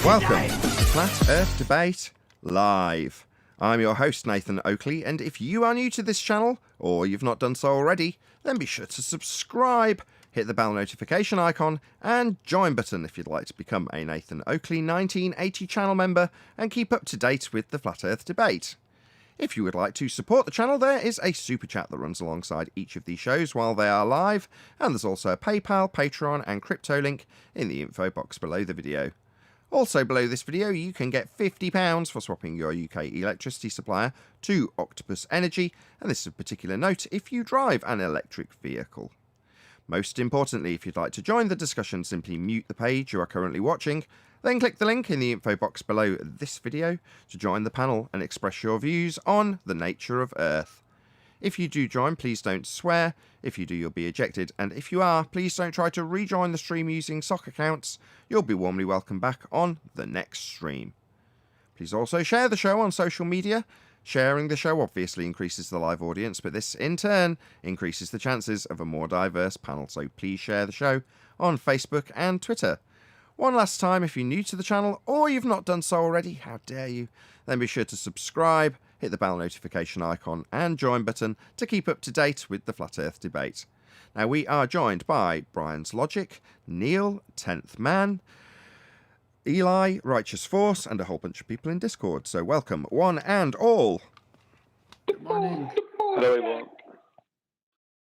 Welcome to Flat Earth Debate Live. I'm your host, Nathan Oakley, and if you are new to this channel, or you've not done so already, then be sure to subscribe, hit the bell notification icon, and join button if you'd like to become a Nathan Oakley 1980 channel member and keep up to date with the Flat Earth Debate. If you would like to support the channel, there is a super chat that runs alongside each of these shows while they are live, and there's also a PayPal, Patreon, and crypto link in the info box below the video. Also below this video, you can get £50 for swapping your UK electricity supplier to Octopus Energy, and this is of particular note if you drive an electric vehicle. Most importantly, if you'd like to join the discussion, simply mute the page you are currently watching, then click the link in the info box below this video to join the panel and express your views on the nature of Earth. If you do join, please don't swear. If you do, you'll be ejected. And if you are, please don't try to rejoin the stream using sock accounts. You'll be warmly welcomed back on the next stream. Please also share the show on social media. Sharing the show obviously increases the live audience, but this in turn increases the chances of a more diverse panel. So please share the show on Facebook and Twitter. One last time, if you're new to the channel or you've not done so already, how dare you, then be sure to subscribe, hit the bell notification icon and join button to keep up to date with the Flat Earth Debate. Now, we are joined by Brian's Logic, Neil, 10th Man, Eli, Righteous Force, and a whole bunch of people in Discord. So welcome, one and all. Good morning. Hello, everyone.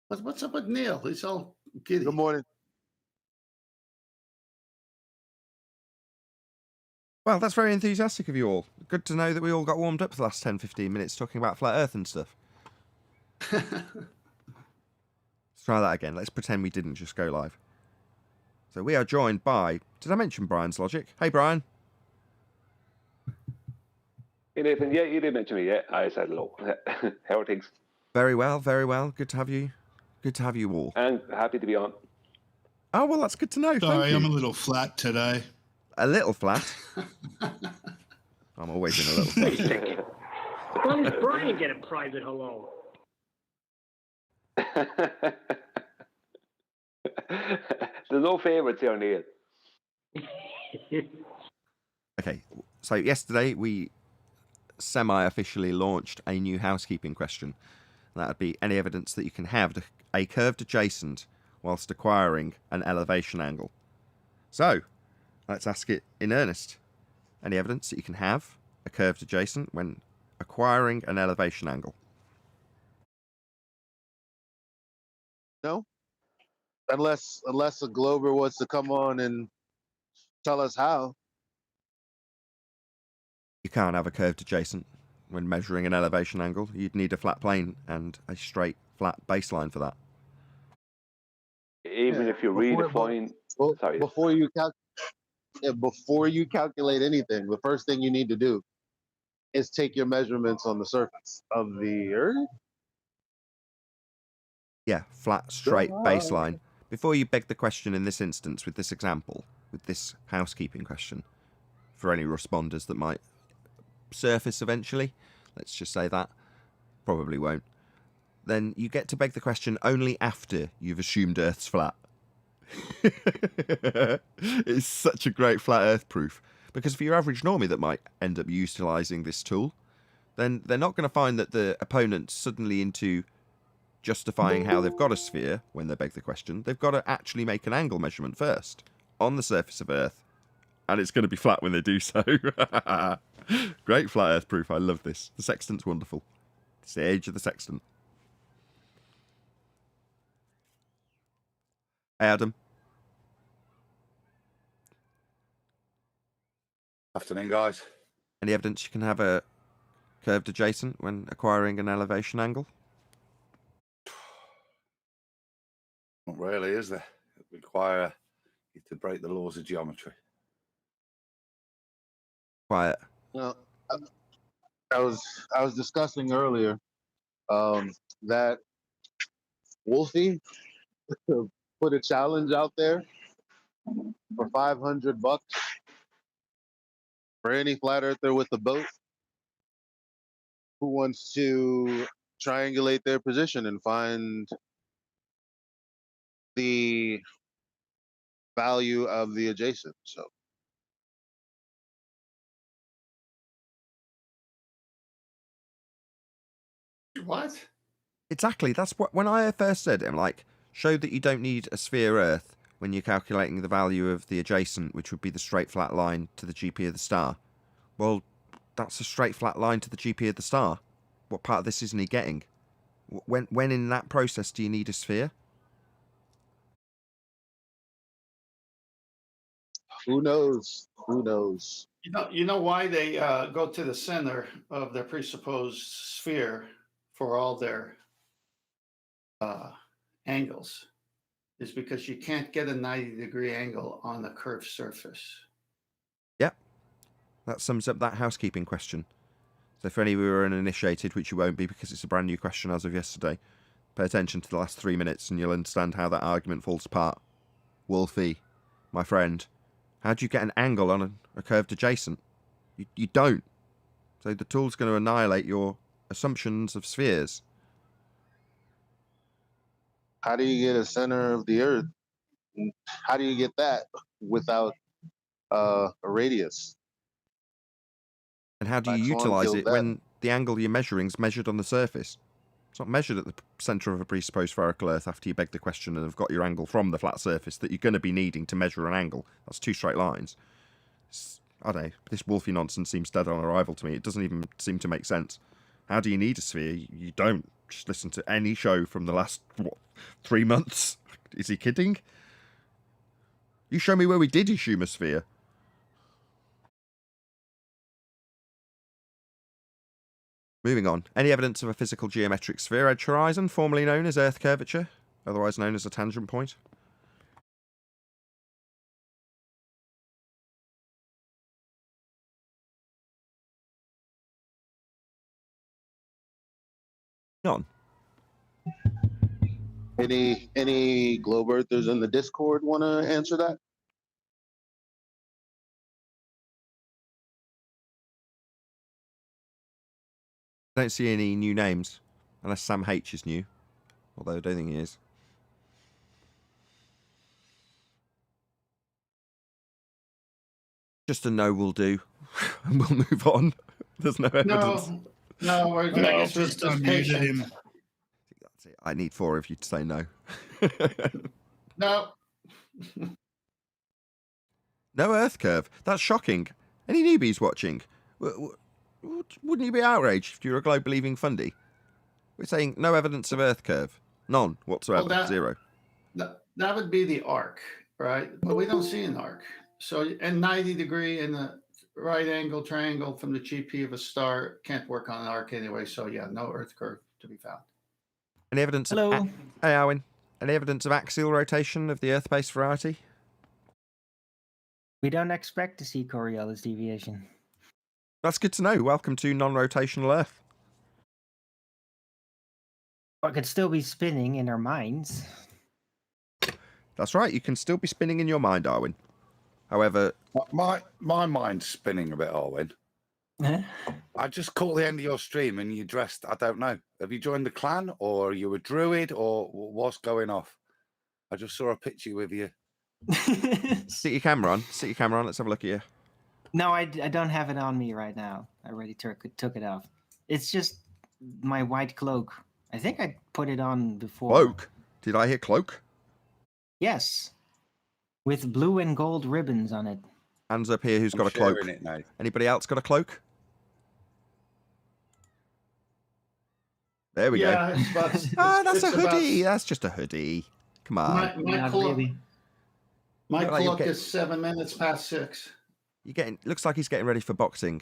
What's up with Neil? He's all giddy. Good morning. Well, that's very enthusiastic of you all. Good to know that we all got warmed up for the last 10-15 minutes talking about flat Earth and stuff. Let's try that again. Let's pretend we didn't just go live. So we are joined by... Did I mention Brian's Logic? Hey, Brian. Hey, Nathan. Yeah, you did mention me. Yeah, I said hello. How are things? Very well, very well. Good to have you. Good to have you all. And happy to be on. Oh, well, that's good to know. Sorry, Thank you. I'm a little flat today. A little flat. I'm always in a little flat. Why does Brian get a private hello? There's no favourites here, Neil. Okay, so yesterday we semi-officially launched a new housekeeping question. That would be any evidence that you can have a curved adjacent whilst acquiring an elevation angle. So, let's ask it in earnest. Any evidence that you can have a curved adjacent when acquiring an elevation angle? No, unless a Glober wants to come on and tell us how. You can't have a curved adjacent when measuring an elevation angle. You'd need a flat plane and a straight flat baseline for that. Even if you redefine... Sorry. Before you calculate anything, the first thing you need to do is take your measurements on the surface of the Earth. Yeah, flat, straight baseline. Before you beg the question in this instance with this example, with this housekeeping question, for any responders that might surface eventually, let's just say that, probably won't, then you get to beg the question only after you've assumed Earth's flat. It's such a great flat Earth proof, because for your average normie that might end up utilising this tool, then they're not going to find that the opponent's suddenly into justifying how they've got a sphere when they beg the question. They've got to actually make an angle measurement first on the surface of Earth, and it's going to be flat when they do so. Great flat Earth proof. I love this. The sextant's wonderful. It's the age of the sextant. Hey, Adam. Afternoon, guys. Any evidence you can have a curved adjacent when acquiring an elevation angle? Not really, is there? It require you to break the laws of geometry. Quiet. No, I was discussing earlier that Wolfie put a challenge out there for $500 for any flat earther with a boat who wants to triangulate their position and find the value of the adjacent. So What? Exactly. That's what when I first said it, I'm like, show that you don't need a sphere Earth when you're calculating the value of the adjacent, which would be the straight flat line to the GP of the star. Well, that's a straight flat line to the GP of the star. What part of this isn't he getting? When in that process do you need a sphere? who knows? Who knows? You know why they go to the center of their presupposed sphere for all their angles is because you can't get a 90-degree angle on a curved surface. Yep. That sums up that housekeeping question. So for any of you who are uninitiated, which you won't be because it's a brand new question as of yesterday, pay attention to the last 3 minutes and you'll understand how that argument falls apart. Wolfie, my friend, how do you get an angle on a curved adjacent? You don't. So the tool's going to annihilate your assumptions of spheres. How do you get a center of the earth? How do you get that without a radius? And how do you Black Swan utilise killed it that. when the angle you're measuring is measured on the surface? It's not measured at the centre of a presupposed spherical Earth after you beg the question and have got your angle from the flat surface that you're going to be needing to measure an angle. That's two straight lines. I don't know. This Wolfie nonsense seems dead on arrival to me. It doesn't even seem to make sense. How do you need a sphere? You don't. Just listen to any show from the last, 3 months? Is he kidding? You show me where we did issue a sphere. Moving on. Any evidence of a physical geometric sphere edge horizon, formerly known as Earth curvature, otherwise known as a tangent point? None. Any globe earthers in the Discord want to answer that? I don't see any new names, unless Sam H is new, although I don't think he is. Just a no will do, and we'll move on. There's no evidence. No, I guess we're just patient. him. That's it. I need 4 of you to say no. No. No Earth curve. That's shocking. Any newbies watching? Wouldn't you be outraged if you were a globe-believing fundy? We're saying no evidence of Earth curve. None whatsoever. Well, 0. That would be the arc, right? But we don't see an arc. So, and 90-degree in the right angle triangle from the GP of a star can't work on an arc anyway. So, yeah, no Earth curve to be found. Any evidence Hello. of... Hey, Owen. Any evidence of axial rotation of the Earth-based variety? We don't expect to see Coriolis deviation. That's good to know. Welcome to non-rotational Earth. But could still be spinning in our minds. That's right. You can still be spinning in your mind, Darwin. However... My mind's spinning a bit, Owen. Huh? I just caught the end of your stream and you dressed, I don't know. Have you joined the clan or are you a druid or what's going off? I just saw a picture with you. Stick your camera on. Stick your camera on. Let's have a look at you. No, I don't have it on me right now. I already took it off. It's just my white cloak. I think I put it on before. Cloak? Did I hear cloak? Yes. With blue and gold ribbons on it. Hands up here who's got a cloak. It now. Anybody else got a cloak? There we go. It's about, That's a it's about- hoodie. That's just a hoodie. Come on. My Not cloak, really. my Look like you're cloak getting- is 7 minutes past 6. Looks like he's getting ready for boxing.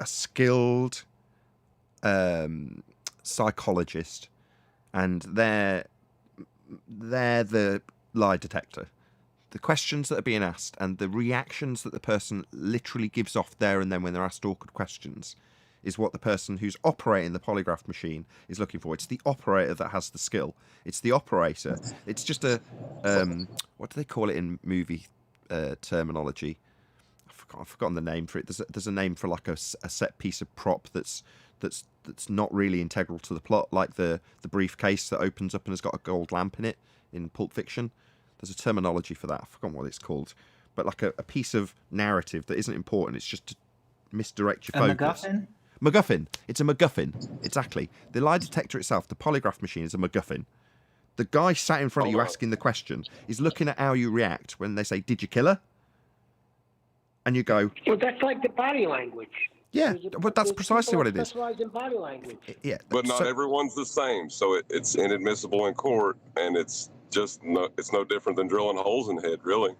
a skilled psychologist, and they're the lie detector. The questions that are being asked and the reactions that the person literally gives off there and then when they're asked awkward questions is what the person who's operating the polygraph machine is looking for. It's the operator that has the skill. It's the operator. It's just a what do they call it in movie terminology? I've forgotten the name for it. There's a name for like a set piece of prop that's not really integral to the plot, like the briefcase that opens up and has got a gold lamp in it in Pulp Fiction. There's a terminology for that. I've forgotten what it's called. But like a piece of narrative that isn't important. It's just to misdirect your focus. A MacGuffin? MacGuffin. It's a MacGuffin. Exactly. The lie detector itself, the polygraph machine, is a MacGuffin. The guy sat in front of you asking the question is looking at how you react when they say, "Did you kill her?" And you go, Well, that's like the body language. "Yeah, but that's precisely what it is." Specialized in body language. Yeah, But not everyone's the same, so it's inadmissible in court, and it's no different than drilling holes in the head, really.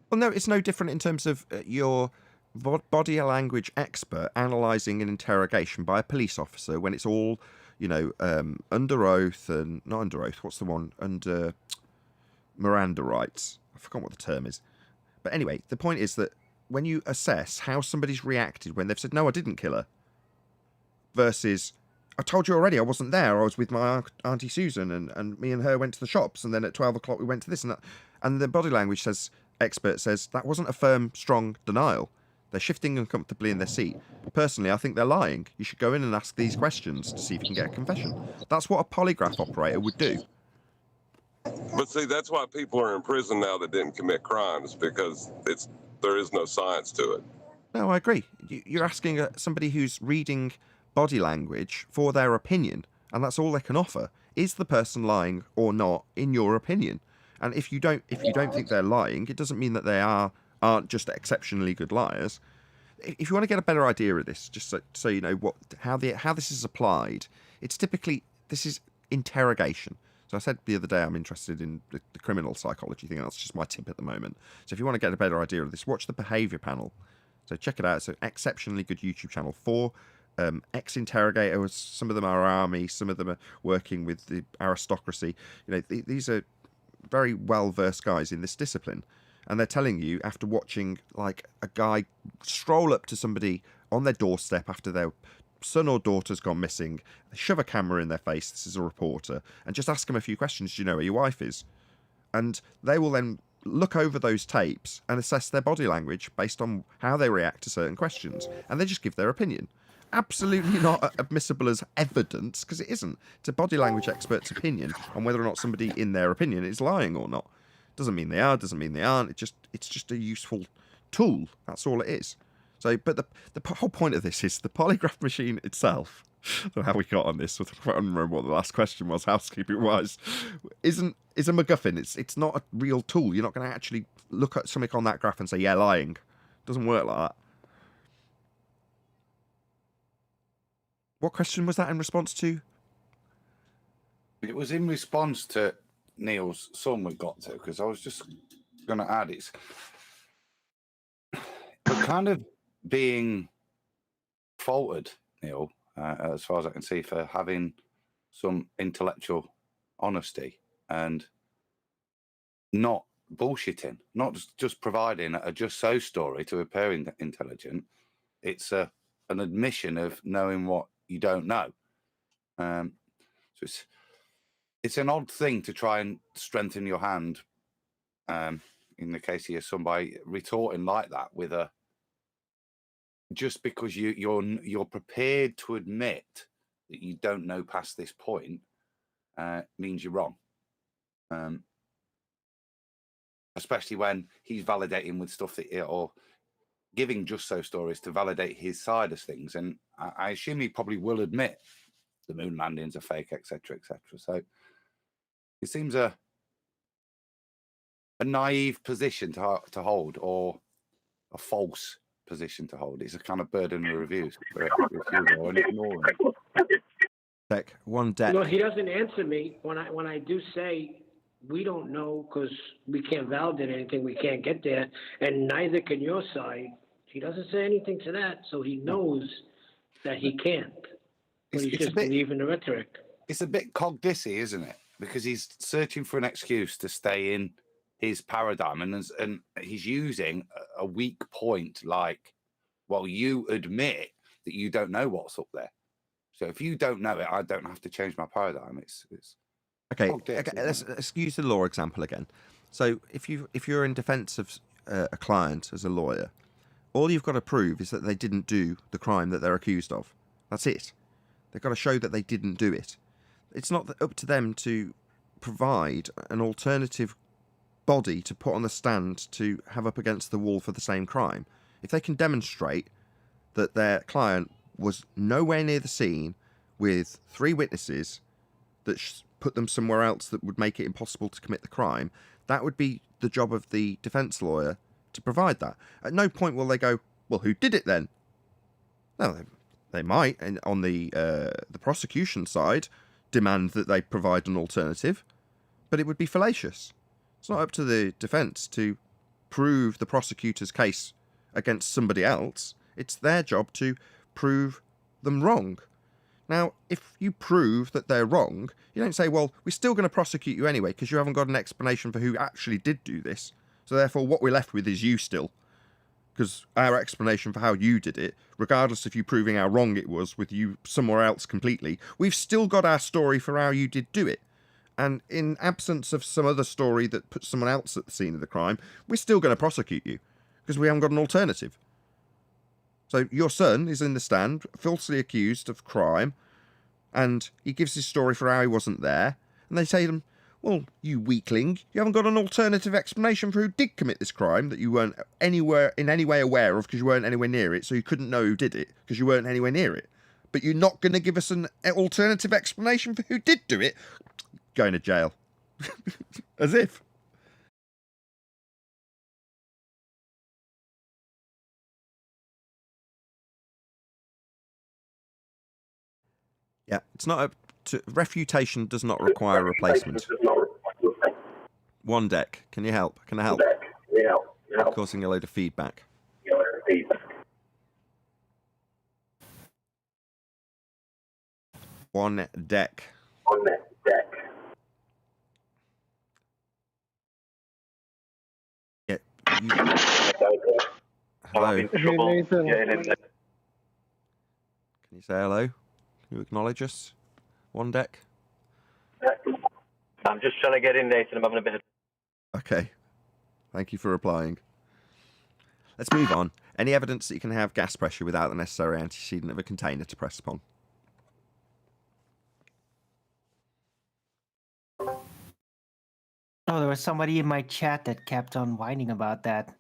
Well, no, it's no different in terms of your body language expert analysing an interrogation by a police officer when it's all, under oath and not under oath. What's the one under Miranda rights? I forgot what the term is. But anyway, the point is that when you assess how somebody's reacted when they've said, "No, I didn't kill her," versus, "I told you already, I wasn't there. I was with my Auntie Susan, and me and her went to the shops, and then at 12 o'clock we went to this and that." And the body language expert says that wasn't a firm, strong denial. They're shifting uncomfortably in their seat. Personally, I think they're lying. You should go in and ask these questions to see if you can get a confession. That's what a polygraph operator would do. But see, that's why people are in prison now that didn't commit crimes, because there is no science to it. No, I agree. You're asking somebody who's reading body language for their opinion, and that's all they can offer. Is the person lying or not, in your opinion? And if you don't think they're lying, it doesn't mean that they aren't just exceptionally good liars. If you want to get a better idea of this, just so you know how this is applied, this is interrogation. So I said the other day I'm interested in the criminal psychology thing. That's just my tip at the moment. So if you want to get a better idea of this, watch the Behaviour Panel. So check it out. It's an exceptionally good YouTube channel for ex-interrogators. Some of them are army, some of them are working with the aristocracy. These are very well-versed guys in this discipline. And they're telling you, after watching like a guy stroll up to somebody on their doorstep after their son or daughter's gone missing, they shove a camera in their face, this is a reporter, and just ask them a few questions. "Do you know where your wife is?" And they will then look over those tapes and assess their body language based on how they react to certain questions. And they just give their opinion. Absolutely not admissible as evidence, because it isn't. It's a body language expert's opinion on whether or not somebody in their opinion is lying or not. Doesn't mean they are, doesn't mean they aren't. It's just a useful tool. That's all it is. So, but the whole point of this is the polygraph machine itself. I don't know how we got on this. I don't remember what the last question was, housekeeping wise. Is a MacGuffin. It's not a real tool. You're not going to actually look at something on that graph and say, "Yeah, lying." It doesn't work like that. What question was that in response to? It was in response to Neil's son we got to, because I was just going to add we're kind of being faulted, Neil, as far as I can see, for having some intellectual honesty and not bullshitting, not just providing a just so story to appear intelligent. It's an admission of knowing what you don't know. So it's an odd thing to try and strengthen your hand, in the case of your son, by retorting like that with just because you're prepared to admit that you don't know past this point, means you're wrong. Especially when he's validating with stuff or giving just so stories to validate his side of things, and I assume he probably will admit the moon landings are fake, etc., etc. So it seems a naive position to hold, or a false position to hold. It's a kind of burden of reviews and ignoring it. One deck. Well, he doesn't answer me when I do say we don't know because we can't validate anything. We can't get there, and neither can your side. He doesn't say anything to that, so he knows that he can't. But he's It's a just bit. believing the rhetoric. It's a bit cogdissy, isn't it? Because he's searching for an excuse to stay in his paradigm, and he's using a weak point like, well, you admit that you don't know what's up there. So if you don't know it, I don't have to change my paradigm. It's Okay, cogdissy, okay, isn't it? let's use the law example again. So if you're in defence of a client as a lawyer, all you've got to prove is that they didn't do the crime that they're accused of. That's it. They've got to show that they didn't do it. It's not up to them to provide an alternative body to put on the stand to have up against the wall for the same crime. If they can demonstrate that their client was nowhere near the scene with 3 witnesses that put them somewhere else that would make it impossible to commit the crime, that would be the job of the defence lawyer to provide that. At no point will they go, well, who did it then? No, they might, and on the prosecution side, demand that they provide an alternative, but it would be fallacious. It's not up to the defence to prove the prosecutor's case against somebody else. It's their job to prove them wrong. Now, if you prove that they're wrong, you don't say, well, we're still going to prosecute you anyway because you haven't got an explanation for who actually did do this. So therefore, what we're left with is you still. Because our explanation for how you did it, regardless of you proving how wrong it was with you somewhere else completely, we've still got our story for how you did do it. And in absence of some other story that puts someone else at the scene of the crime, we're still going to prosecute you because we haven't got an alternative. So your son is in the stand, falsely accused of crime, and he gives his story for how he wasn't there, and they say to him, well, you weakling, you haven't got an alternative explanation for who did commit this crime that you weren't in any way aware of because you weren't anywhere near it, so you couldn't know who did it because you weren't anywhere near it. But you're not going to give us an alternative explanation for who did do it? Going to jail. As if. Yeah, it's not up to... Refutation does not require a replacement. One deck. Can you help? Can I help? Causing a load of feedback. One deck. Yeah. Hello. Can you say hello? Can you acknowledge us? One deck. I'm just trying to get in, Nathan. I'm having a bit of... Okay. Thank you for replying. Let's move on. Any evidence that you can have gas pressure without the necessary antecedent of a container to press upon? Oh, there was somebody in my chat that kept on whining about that.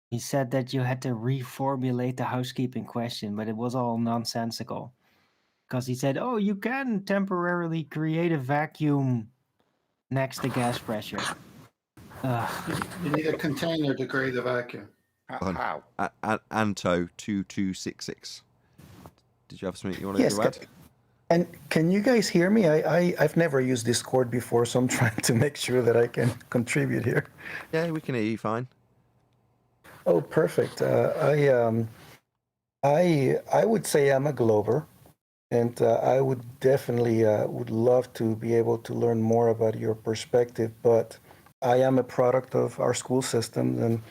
He said that you had to reformulate the housekeeping question, but it was all nonsensical. Because he said, oh, you can temporarily create a vacuum next to gas pressure. You need a container to create a vacuum. How? Anto 2266. Did you have something you wanted to add? And can you guys hear me? I've never used Discord before, so I'm trying to make sure that I can contribute here. Yeah, we can hear you fine. Oh, perfect. I would say I'm a Glober, and I would definitely would love to be able to learn more about your perspective. But I am a product of our school system, and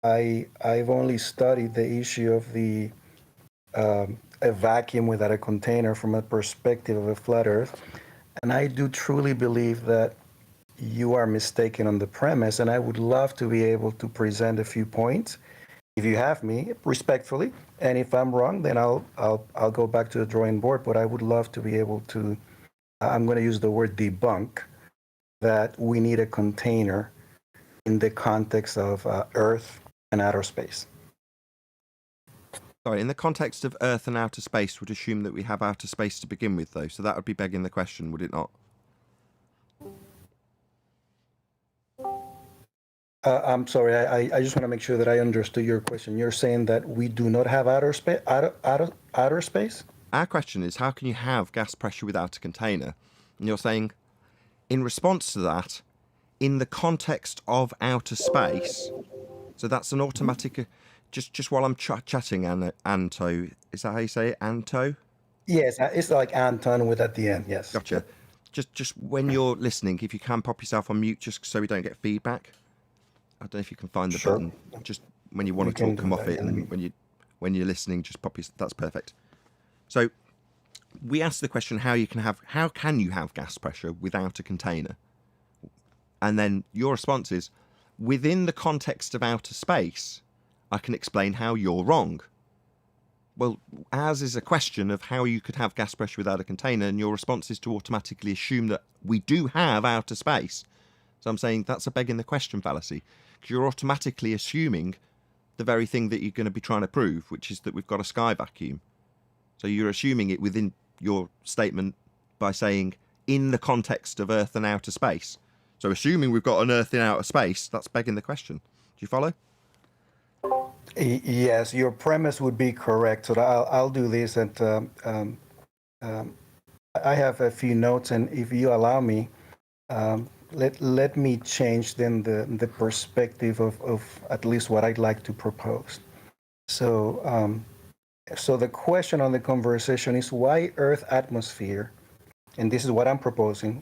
I've only studied the issue of the a vacuum without a container from a perspective of a flat Earth, and I do truly believe that you are mistaken on the premise, and I would love to be able to present a few points if you have me respectfully, and if I'm wrong, then I'll go back to the drawing board. But I would love to be able to, I'm going to use the word debunk, that we need a container in the context of Earth and outer space. Sorry, in the context of Earth and outer space, would assume that we have outer space to begin with, though. So that would be begging the question, would it not? I'm sorry, I just want to make sure that I understood your question. You're saying that we do not have outer space? Our question is, how can you have gas pressure without a container? And you're saying, in response to that, in the context of outer space, so that's an automatic... just while I'm chatting, Anto, is that how you say it, Anto? Yes, it's like Anton with at the end. Yes. Gotcha. Just when you're listening, if you can pop yourself on mute, just so we don't get feedback. I don't know if you can find the button. Just when you want We to talk, can come do off that, it, yeah. and when you're listening, just pop your. That's perfect. So we asked the question: how can you have gas pressure without a container? And then your response is, within the context of outer space, I can explain how you're wrong. Well, ours is a question of how you could have gas pressure without a container, and your response is to automatically assume that we do have outer space. So I'm saying that's a begging the question fallacy, because you're automatically assuming the very thing that you're going to be trying to prove, which is that we've got a sky vacuum. So you're assuming it within your statement by saying in the context of Earth and outer space. So assuming we've got an Earth in outer space, that's begging the question. Do you follow? Yes, your premise would be correct. So I'll do this, and I have a few notes, and if you allow me, let me change then the perspective of at least what I'd like to propose. So so the question on the conversation is why Earth atmosphere, and this is what I'm proposing,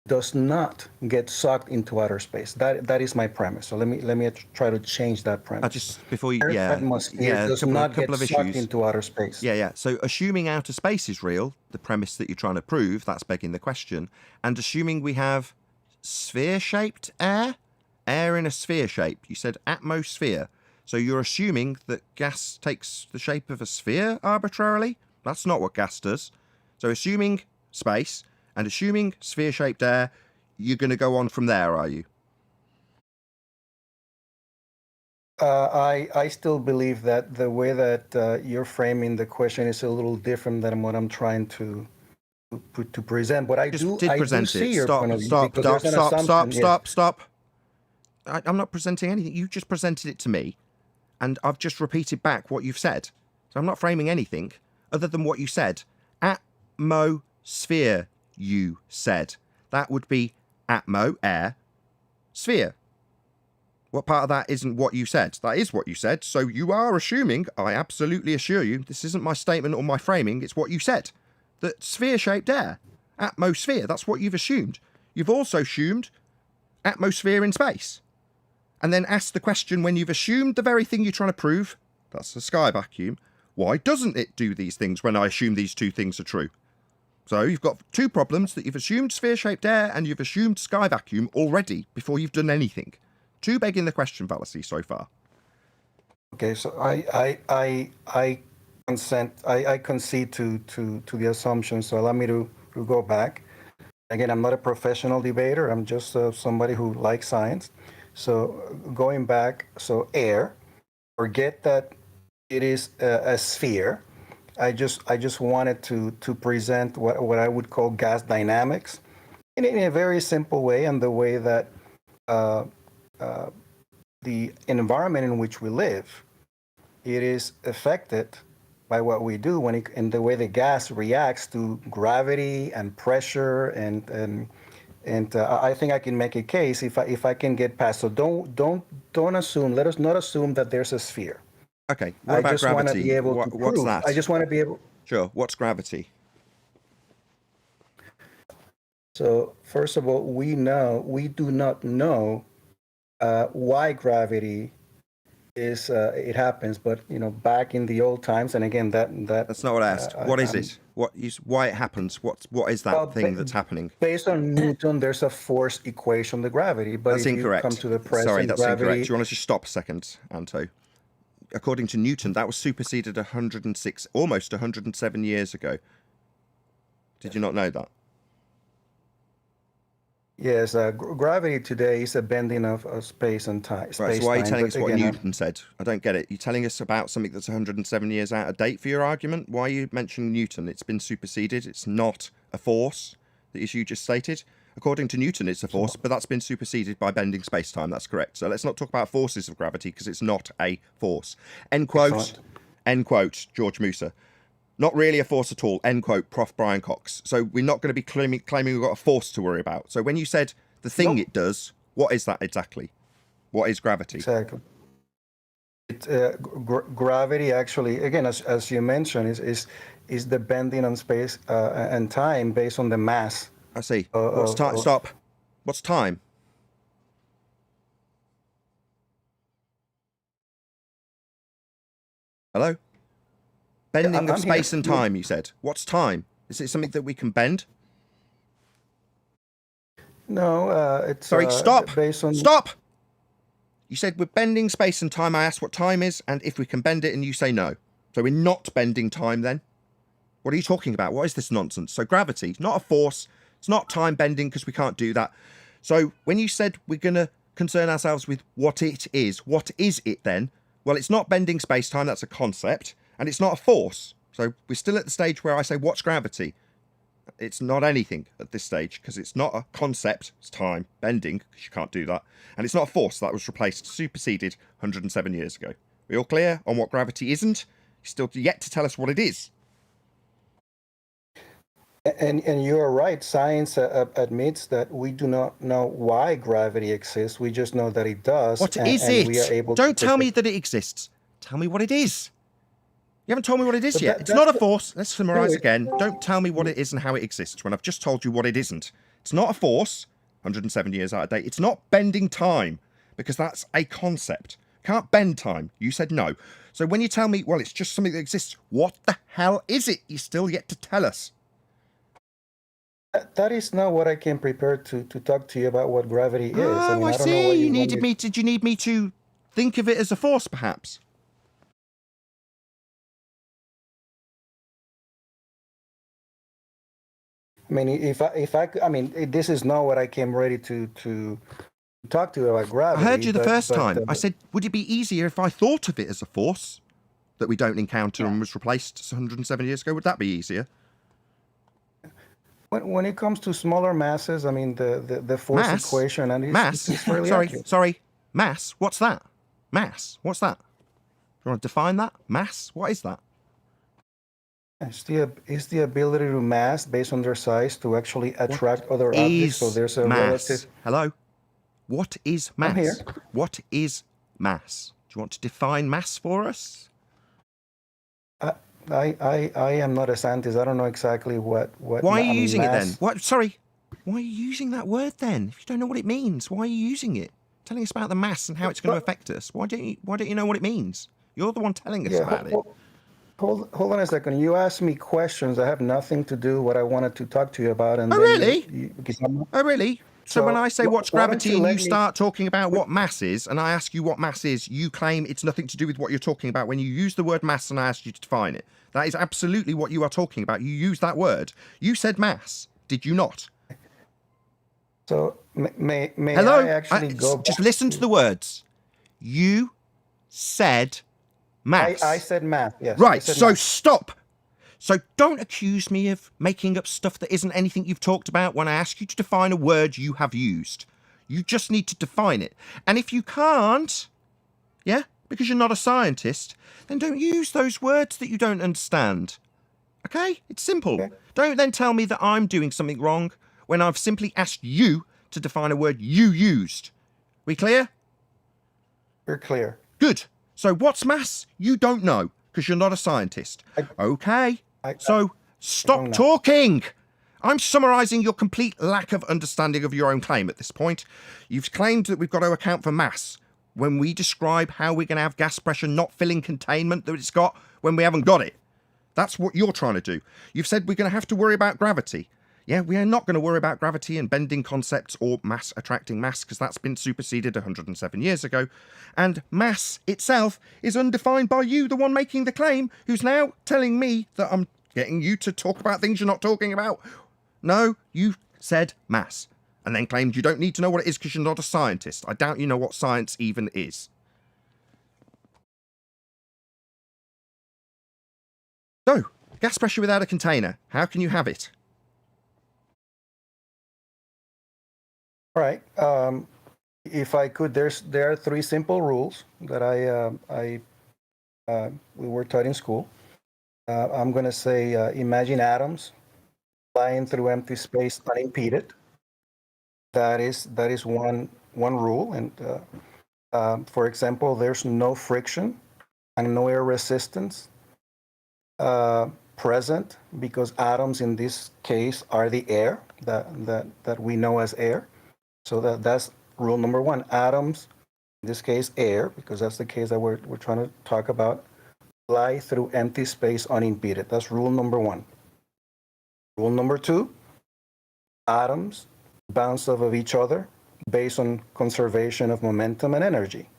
does not get sucked into outer space. That is my premise. So let me try to change that premise. Just before you, Earth atmosphere does not get sucked into outer space. Yeah. So assuming outer space is real, the premise that you're trying to prove, that's begging the question, and assuming we have sphere-shaped air in a sphere shape. You said atmosphere. So you're assuming that gas takes the shape of a sphere arbitrarily? That's not what gas does. So assuming space and assuming sphere-shaped air, you're going to go on from there, are you? I still believe that the way that you're framing the question is a little different than what I'm trying to present. But I do see your point of view. Stop. I'm not presenting anything. You just presented it to me, and I've just repeated back what you've said. So I'm not framing anything other than what you said. Atmosphere, you said. That would be atmo, air, sphere. What part of that isn't what you said? That is what you said. So you are assuming, I absolutely assure you, this isn't my statement or my framing, it's what you said. That sphere-shaped air, atmosphere, that's what you've assumed. You've also assumed atmosphere in space. And then asked the question, when you've assumed the very thing you're trying to prove, that's the sky vacuum, why doesn't it do these things when I assume these two things are true? So you've got two problems, that you've assumed sphere-shaped air and you've assumed sky vacuum already before you've done anything. Two begging the question fallacy so far. Okay, so I concede to the assumption. So allow me to go back. Again, I'm not a professional debater. I'm just somebody who likes science. So going back, so air, forget that it is a sphere. I just wanted to present what I would call gas dynamics in a very simple way, and the way that the environment in which we live, it is affected by what we do and the way the gas reacts to gravity and pressure and I think I can make a case if I can get past. So don't assume. Let us not assume that there's a sphere. Okay. What about gravity? Want to be able to what's prove. that? I just want to be able. Sure. What's gravity? So first of all, we do not know why gravity is it happens, but back in the old times, and again that's not what I asked. What is it? Why it happens? What is that thing that's happening? Based on Newton, there's a force equation to gravity, but that's incorrect. You come to the present, sorry, that's gravity... incorrect. Do you want to just stop a second, Anto? According to Newton, that was superseded 106, almost 107 years ago. Did you not know that? Yes, gravity today is a bending of space and time. Right, so why are you telling us what Newton said? I don't get it. You're telling us about something that's 107 years out of date for your argument? Why are you mentioning Newton? It's been superseded. It's not a force, the issue you just stated. According to Newton, it's a force, but that's been superseded by bending space-time. That's correct. So let's not talk about forces of gravity, because it's not a force. End quote. Excellent. End quote, George Musa. Not really a force at all, end quote, Prof. Brian Cox. So we're not going to be claiming we've got a force to worry about. So when you said the thing it does, what is that exactly? What is gravity? Exactly. Gravity actually, again, as you mentioned, is the bending on space and time based on the mass. I see. What's time? Stop. What's time? Hello? Bending of space and time, you said. What's time? Is it something that we can bend? No, it's... Sorry, stop! Based on... Stop! You said we're bending space and time. I asked what time is and if we can bend it, and you say no. So we're not bending time then? What are you talking about? What is this nonsense? So gravity, not a force. It's not time bending because we can't do that. So when you said we're going to concern ourselves with what it is it then? Well, it's not bending space-time. That's a concept. And it's not a force. So we're still at the stage where I say, what's gravity? It's not anything at this stage because it's not a concept. It's time bending because you can't do that. And it's not a force. That was replaced, superseded 107 years ago. We all clear on what gravity isn't? You're still yet to tell us what it is. And you are right. Science admits that we do not know why gravity exists. We just know that it does. What is it? We are able Don't to tell me that it exists. Tell me what it is. You haven't told me what it is yet. It's not a force. Let's summarize again. Don't tell me what it is and how it exists when I've just told you what it isn't. It's not a force, 107 years out of date. It's not bending time, because that's a concept. Can't bend time. You said no. So when you tell me, well, it's just something that exists, what the hell is it? You're still yet to tell us. That is not what I came prepared to talk to you about what gravity is. Oh, I don't know see. what You needed me. Did you need me to think of it as a force, perhaps? I mean, this is not what I came ready to talk to you about gravity. I heard you the first time. I said, would it be easier if I thought of it as a force that we don't encounter and was replaced 107 years ago? Would that be easier? When it comes to smaller masses, I mean, the force mass? equation and mass. Sorry. Mass. What's that? Mass. What's that? Do you want to define that? Mass. What is that? It's the ability to mass based on their size to actually attract other objects. So there's a relative. Hello. What is mass? I'm here. What is mass? Do you want to define mass for us? I am not a scientist. I don't know exactly what. Why are you using it then? What? Sorry. Why are you using that word then? If you don't know what it means, why are you using it? Telling us about the mass and how it's going to affect us. Why don't you know what it means? You're the one telling us about it. Hold on a second. You asked me questions that have nothing to do with what I wanted to talk to you about. And oh, really? Oh, really? So when I say what's gravity and you start talking about what mass is, and I ask you what mass is, you claim it's nothing to do with what you're talking about when you use the word mass and I asked you to define it. That is absolutely what you are talking about. You use that word. You said mass, did you not? So may Hello? I actually go back just listen to the words. You said mass. I said math, yes. Right, so math. Stop. So don't accuse me of making up stuff that isn't anything you've talked about when I ask you to define a word you have used. You just need to define it. And if you can't, yeah, because you're not a scientist, then don't use those words that you don't understand. Okay? It's simple. Okay. Don't then tell me that I'm doing something wrong when I've simply asked you to define a word you used. We clear? We're clear. Good. So what's mass? You don't know, because you're not a scientist. Okay. So stop talking. I'm summarising your complete lack of understanding of your own claim at this point. You've claimed that we've got to account for mass when we describe how we're going to have gas pressure not filling containment that it's got when we haven't got it. That's what you're trying to do. You've said we're going to have to worry about gravity. Yeah, we are not going to worry about gravity and bending concepts or mass attracting mass because that's been superseded 107 years ago. And mass itself is undefined by you, the one making the claim, who's now telling me that I'm getting you to talk about things you're not talking about. No, you said mass and then claimed you don't need to know what it is because you're not a scientist. I doubt you know what science even is. So, gas pressure without a container. How can you have it? All right. If I could, there are three simple rules that we were taught in school. I'm going to say, imagine atoms flying through empty space unimpeded. That is one rule. And for example, there's no friction and no air resistance present, because atoms in this case are the air that we know as air. So that's rule number one. Atoms, in this case air, because that's the case that we're trying to talk about, fly through empty space unimpeded. That's rule number one. Rule number two, atoms bounce off of each other based on conservation of momentum and energy.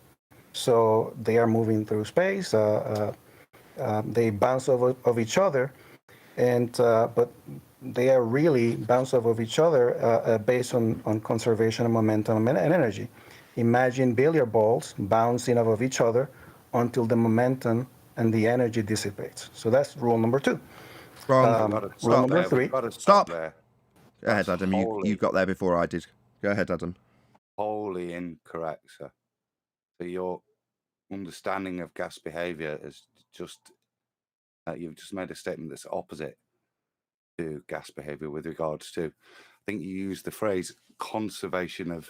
So they are moving through space, they bounce off of each other, and but they are really bounce off of each other based on conservation of momentum and energy. Imagine billiard balls bouncing off of each other until the momentum and the energy dissipates. So that's rule number two. Wrong. Rule number three. Stop. There. Go ahead, Adam. You got there before I did. Go ahead, Adam. Wholly incorrect, sir. So your understanding of gas behavior is just you've just made a statement that's opposite to gas behavior with regards to, I think you used the phrase conservation of,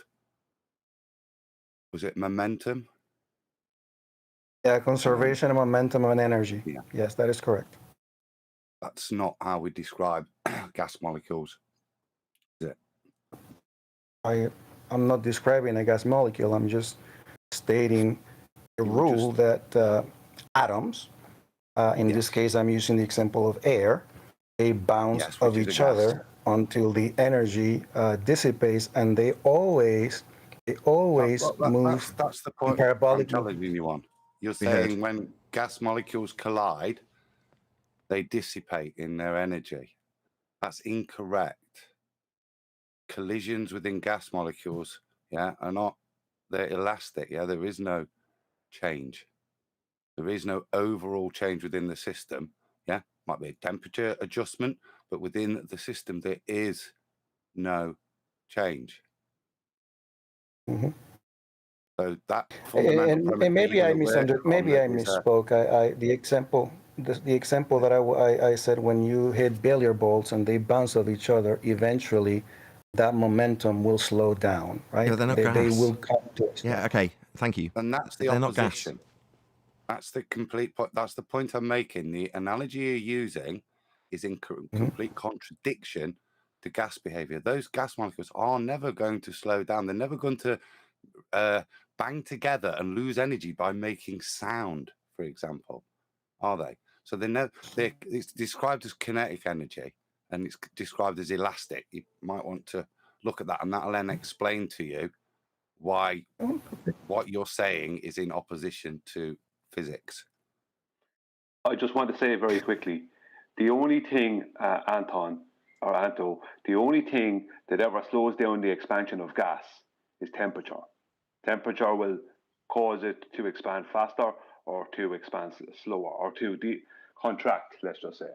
was it momentum? Yeah, conservation of momentum and energy. Yeah. Yes, that is correct. That's not how we describe gas molecules, is it? I'm not describing a gas molecule. I'm just stating a rule that atoms, in this case, I'm using the example of air, they bounce off each other until the energy dissipates, and they always move. That's the point I'm challenging you on. You're saying when gas molecules collide, they dissipate in their energy. That's incorrect. Collisions within gas molecules, are not, they're elastic. There is no change. There is no overall change within the system. Might be a temperature adjustment, but within the system, there is no change. Mm-hmm. So that fundamental and maybe I misunderstood. Maybe I misspoke. The example that I said, when you hit billiard balls and they bounce off each other, eventually that momentum will slow down, right? Yeah, they're not gas. They will come to us. Yeah. Okay. Thank you. And that's the opposition. That's the complete point. That's the point I'm making. The analogy you're using is in complete contradiction to gas behavior. Those gas molecules are never going to slow down. They're never going to bang together and lose energy by making sound, for example, are they? So it's described as kinetic energy, and it's described as elastic. You might want to look at that, and that'll then explain to you why what you're saying is in opposition to physics. I just want to say very quickly, the only thing, Anto, the only thing that ever slows down the expansion of gas is temperature. Temperature will cause it to expand faster or to expand slower or to contract, let's just say.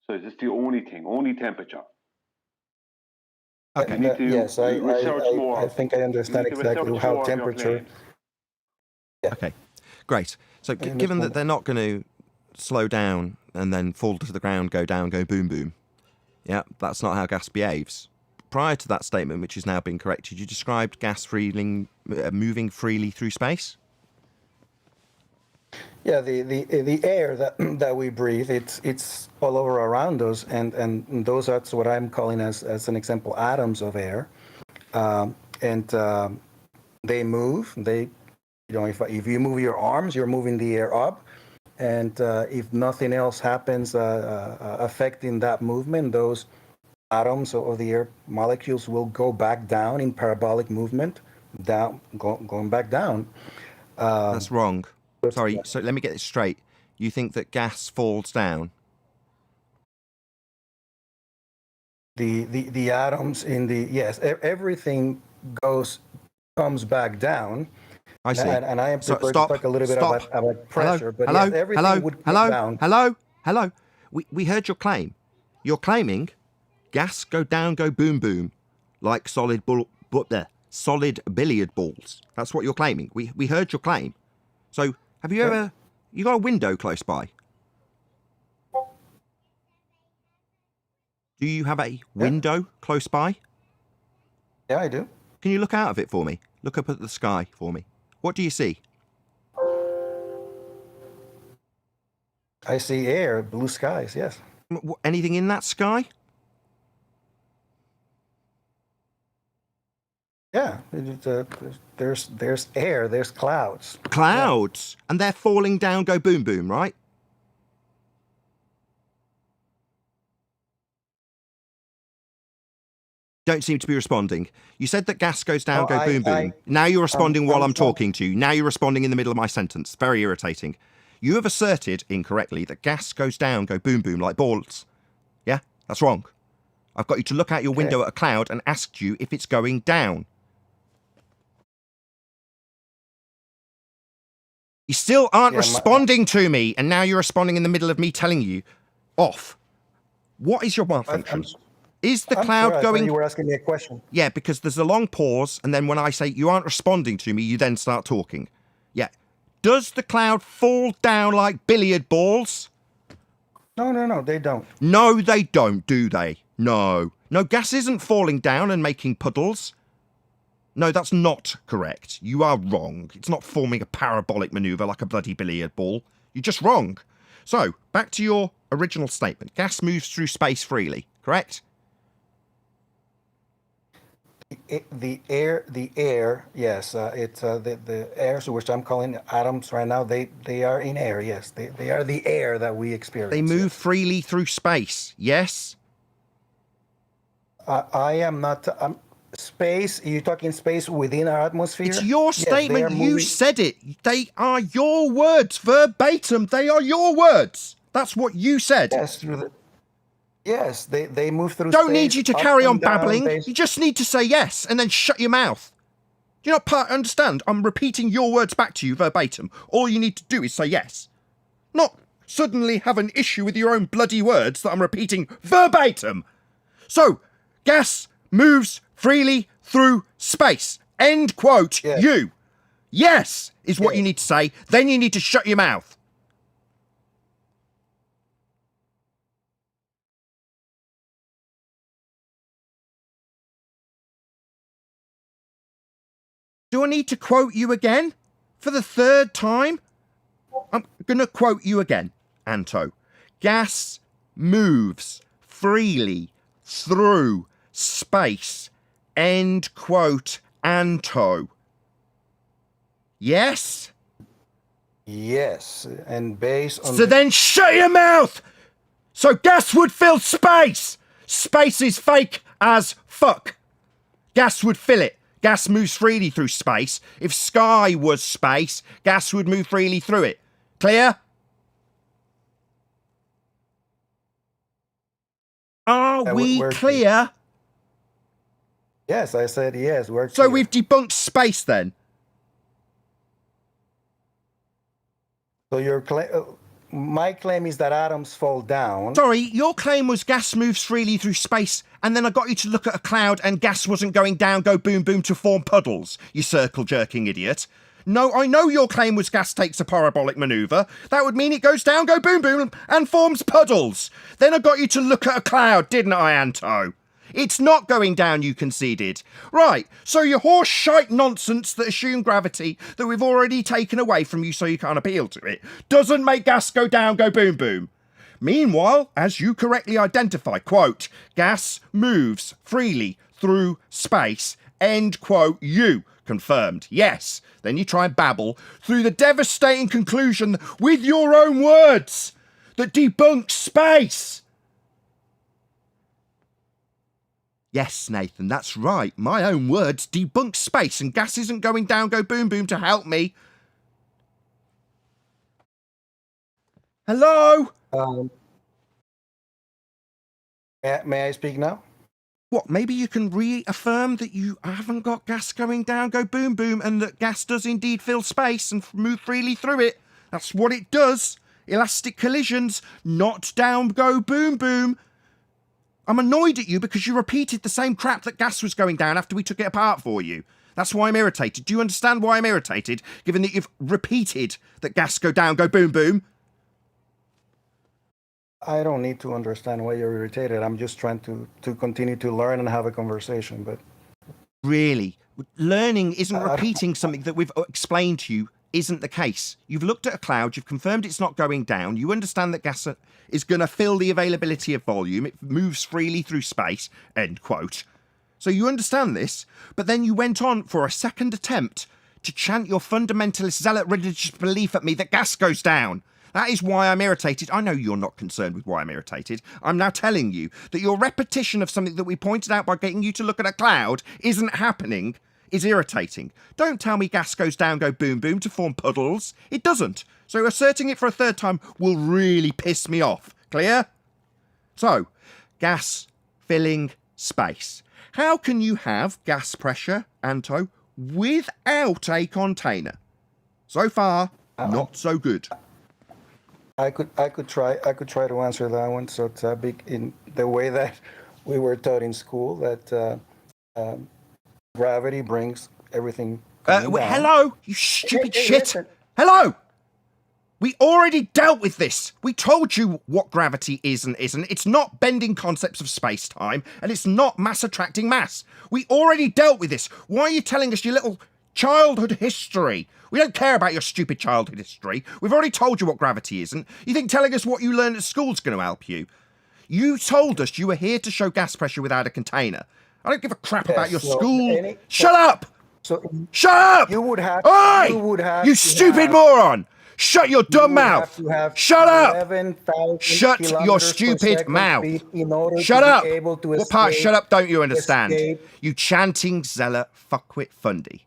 So it's just the only thing, only temperature. Okay. Yes, I think I understand exactly how temperature. Yeah. Okay, great. So given that they're not going to slow down and then fall to the ground, go down, go boom, boom. Yeah, that's not how gas behaves. Prior to that statement, which has now been corrected, you described gas moving freely through space? Yeah, the air that we breathe, it's all over around us, and that's what I'm calling as an example, atoms of air, and they move. If you move your arms, you're moving the air up, and if nothing else happens affecting that movement, those atoms or the air molecules will go back down in parabolic movement, going back down. That's wrong. Sorry, so let me get this straight. You think that gas falls down? The atoms in yes, everything comes back down. I see. And I am prepared to talk a little bit about pressure, but hello, yes, everything would come down. Hello. We heard your claim. You're claiming gas go down, go boom, boom, like solid billiard balls. That's what you're claiming. We heard your claim. So have you ever, you got a window close by? Do you have a window close by? Yeah, I do. Can you look out of it for me? Look up at the sky for me. What do you see? I see air, blue skies. Yes. Anything in that sky? Yeah. There's air. There's clouds. Clouds. And they're falling down, go boom, boom, right? Don't seem to be responding. You said that gas goes down, go boom, boom. Now you're responding while I'm talking to you. Now you're responding in the middle of my sentence. Very irritating. You have asserted incorrectly that gas goes down, go boom, boom like balls. Yeah, that's wrong. I've got you to look out your window at a cloud and asked you if it's going down. You still aren't responding to me, and now you're responding in the middle of me telling you off. What is your malfunction? Is the cloud going... You were asking me a question. Yeah, because there's a long pause, and then when I say you aren't responding to me, you then start talking. Yeah. Does the cloud fall down like billiard balls? No, they don't. No, they don't, do they? No. No, gas isn't falling down and making puddles. No, that's not correct. You are wrong. It's not forming a parabolic manoeuvre like a bloody billiard ball. You're just wrong. So, back to your original statement. Gas moves through space freely, correct? The air, yes. It's the air, so which I'm calling atoms right now. They are in air, yes. They are the air that we experience. They move freely through space, yes? I am not... space, are you talking space within our atmosphere? It's your statement. Yes, you said it. They are your words, verbatim. They are your words. That's what you said. Yes, they move through Don't space. Need you to carry on babbling. You just need to say yes and then shut your mouth. Do you not understand? I'm repeating your words back to you verbatim. All you need to do is say yes. Not suddenly have an issue with your own bloody words that I'm repeating verbatim. So, gas moves freely through space. End quote. Yes. You. Yes is what you need to say. Then you need to shut your mouth. Do I need to quote you again? For the third time? I'm going to quote you again, Anto. Gas moves freely through space. End quote, Anto. Yes? Yes, and based on... So then shut your mouth! So gas would fill space! Space is fake as fuck. Gas would fill it. Gas moves freely through space. If sky was space, gas would move freely through it. Clear? Are we clear? Yes, I said yes. We're so we've debunked space then? So my claim is that atoms fall down. Sorry, your claim was gas moves freely through space, and then I got you to look at a cloud and gas wasn't going down, go boom boom to form puddles, you circle-jerking idiot. No, I know your claim was gas takes a parabolic manoeuvre. That would mean it goes down, go boom boom, and forms puddles. Then I got you to look at a cloud, didn't I, Anto? It's not going down, you conceded. Right, so your horse shite nonsense that assume gravity that we've already taken away from you so you can't appeal to it doesn't make gas go down, go boom boom. Meanwhile, as you correctly identify, quote, gas moves freely through space, end quote, you confirmed. Yes. Then you try and babble through the devastating conclusion with your own words that debunks space. Yes, Nathan, that's right. My own words debunk space and gas isn't going down, go boom boom to help me. Hello? May I speak now? What, maybe you can reaffirm that you haven't got gas going down, go boom boom, and that gas does indeed fill space and move freely through it. That's what it does. Elastic collisions, not down, go boom boom. I'm annoyed at you because you repeated the same crap that gas was going down after we took it apart for you. That's why I'm irritated. Do you understand why I'm irritated, given that you've repeated that gas go down, go boom boom? I don't need to understand why you're irritated. I'm just trying to continue to learn and have a conversation, but... Really? Learning isn't repeating something that we've explained to you isn't the case. You've looked at a cloud, you've confirmed it's not going down, you understand that gas is going to fill the availability of volume, it moves freely through space, end quote. So you understand this, but then you went on for a second attempt to chant your fundamentalist zealot religious belief at me that gas goes down. That is why I'm irritated. I know you're not concerned with why I'm irritated. I'm now telling you that your repetition of something that we pointed out by getting you to look at a cloud isn't happening is irritating. Don't tell me gas goes down, go boom boom to form puddles. It doesn't. So asserting it for a third time will really piss me off. Clear? So, gas filling space. How can you have gas pressure, Anto, without a container? So far, not so good. I could try to answer that one. So to be in the way that we were taught in school, that gravity brings everything. Hello, you stupid shit. Listen. Hello. We already dealt with this. We told you what gravity is and isn't. It's not bending concepts of space-time, and it's not mass attracting mass. We already dealt with this. Why are you telling us your little childhood history? We don't care about your stupid childhood history. We've already told you what gravity isn't. You think telling us what you learned at school is going to help you? You told us you were here to show gas pressure without a container. I don't give a crap about your school. Shut up! Shut up! You would have. Oi! You would have. You stupid moron! Shut your dumb mouth! Shut up! Shut your stupid mouth! Shut up! What part shut up don't you understand? You chanting zealot fuckwit fundy.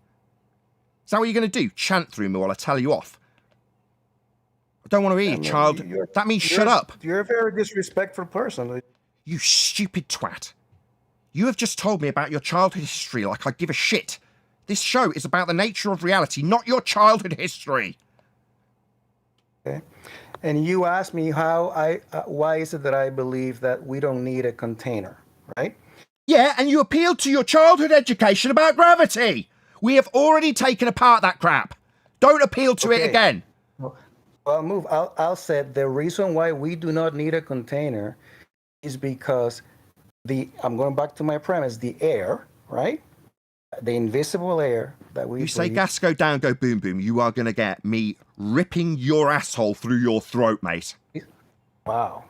Is that what you're going to do? Chant through me while I tell you off? I don't want to hear you, child. That means shut up. You're a very disrespectful person. You stupid twat. You have just told me about your childhood history like I give a shit. This show is about the nature of reality, not your childhood history. Okay. And you asked me why is it that I believe that we don't need a container, right? Yeah, and you appealed to your childhood education about gravity. We have already taken apart that crap. Don't appeal to it again. Well, I'll say the reason why we do not need a container is because I'm going back to my premise, the air, right? The invisible air that we You say gas go down, go boom boom, you are going to get me ripping your asshole through your throat, mate. Wow.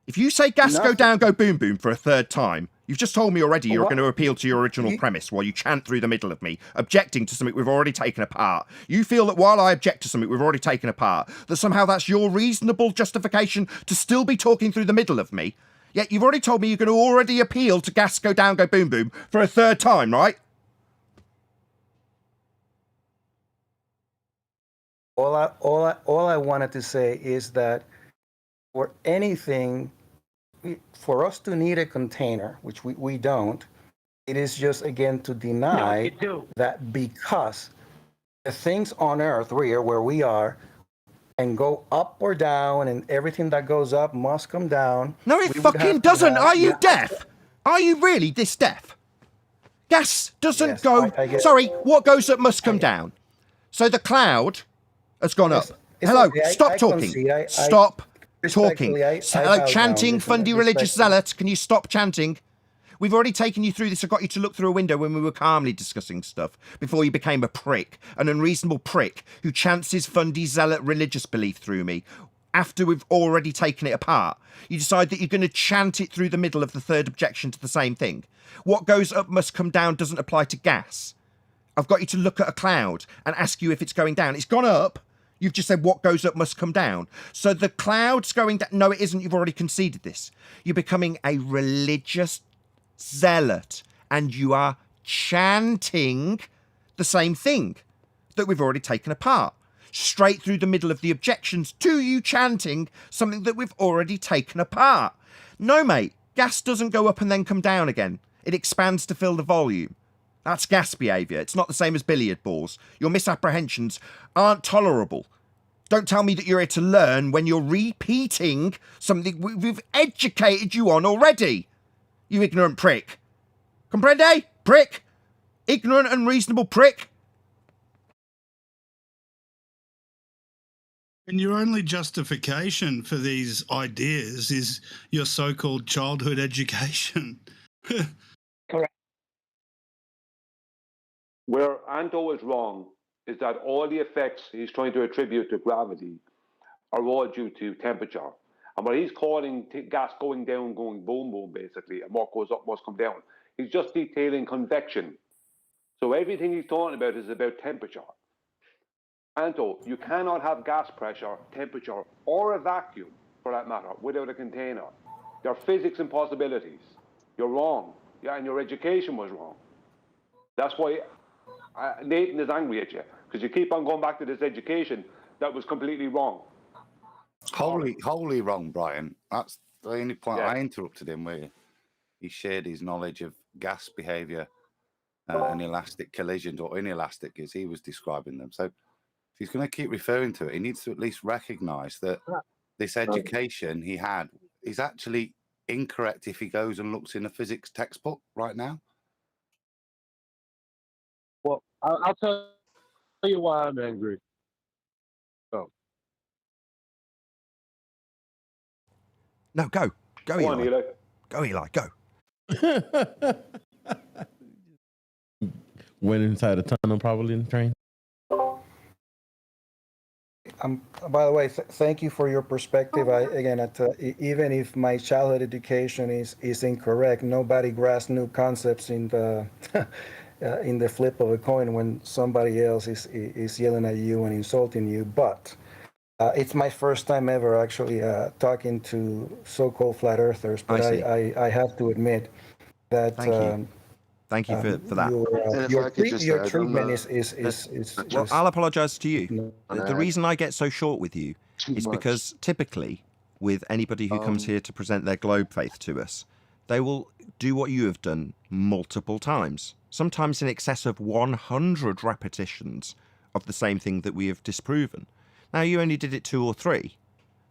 If you say gas go down, go boom boom for a third time, you've just told me already you're going to appeal to your original premise while you chant through the middle of me, objecting to something we've already taken apart. You feel that while I object to something we've already taken apart, that somehow that's your reasonable justification to still be talking through the middle of me. Yet you've already told me you're going to already appeal to gas go down, go boom boom for a third time, right? All I wanted to say is that for anything, for us to need a container, which we don't, it is just again to deny that because the things on Earth where we are and go up or down, and everything that goes up must come down. No, it fucking doesn't. Are you deaf? Are you really this deaf? Gas doesn't go... Sorry, what goes up must come down. So the cloud has gone up. Hello, stop talking. Stop talking. Hello, chanting, fundy religious zealots. Can you stop chanting? We've already taken you through this. I got you to look through a window when we were calmly discussing stuff before you became a prick, an unreasonable prick who chants his fundy zealot religious belief through me after we've already taken it apart. You decide that you're going to chant it through the middle of the third objection to the same thing. What goes up must come down doesn't apply to gas. I've got you to look at a cloud and ask you if it's going down. It's gone up. You've just said what goes up must come down. So the cloud's going down. No, it isn't. You've already conceded this. You're becoming a religious zealot, and you are chanting the same thing that we've already taken apart, straight through the middle of the objections to you chanting something that we've already taken apart. No, mate, gas doesn't go up and then come down again. It expands to fill the volume. That's gas behaviour. It's not the same as billiard balls. Your misapprehensions aren't tolerable. Don't tell me that you're here to learn when you're repeating something we've educated you on already. You ignorant prick. Comprende? Prick. Ignorant, unreasonable prick. And your only justification for these ideas is your so-called childhood education. Correct. Where Anto is wrong is that all the effects he's trying to attribute to gravity are all due to temperature. And what he's calling gas going down, going boom, boom, basically, and what goes up must come down. He's just detailing convection. So everything he's talking about is about temperature. Anto, you cannot have gas pressure, temperature, or a vacuum, for that matter, without a container. There are physics impossibilities. You're wrong. Yeah, and your education was wrong. That's why Nathan is angry at you, because you keep on going back to this education that was completely wrong. Wholly wrong, Brian. That's the only point. Yeah. I interrupted him where he shared his knowledge of gas behavior and elastic collisions, or inelastic as he was describing them. So if he's going to keep referring to it, he needs to at least recognize that this education he had is actually incorrect if he goes and looks in a physics textbook right now. Well, I'll tell you why I'm angry. Oh. No, go. Go, Go on, Eli. Eli. Go, Eli. Go. Went inside a tunnel, probably in the train. By the way, thank you for your perspective. Even if my childhood education is incorrect, nobody grasps new concepts in the in the flip of a coin when somebody else is yelling at you and insulting you. But it's my first time ever actually talking to so-called flat earthers. But I have to admit that. Thank you for that. Your treatment is well, I'll apologize to you. The reason I get so short with you is because typically with anybody who comes here to present their globe faith to us, they will do what you have done multiple times, sometimes in excess of 100 repetitions of the same thing that we have disproven. Now, you only did it 2 or 3,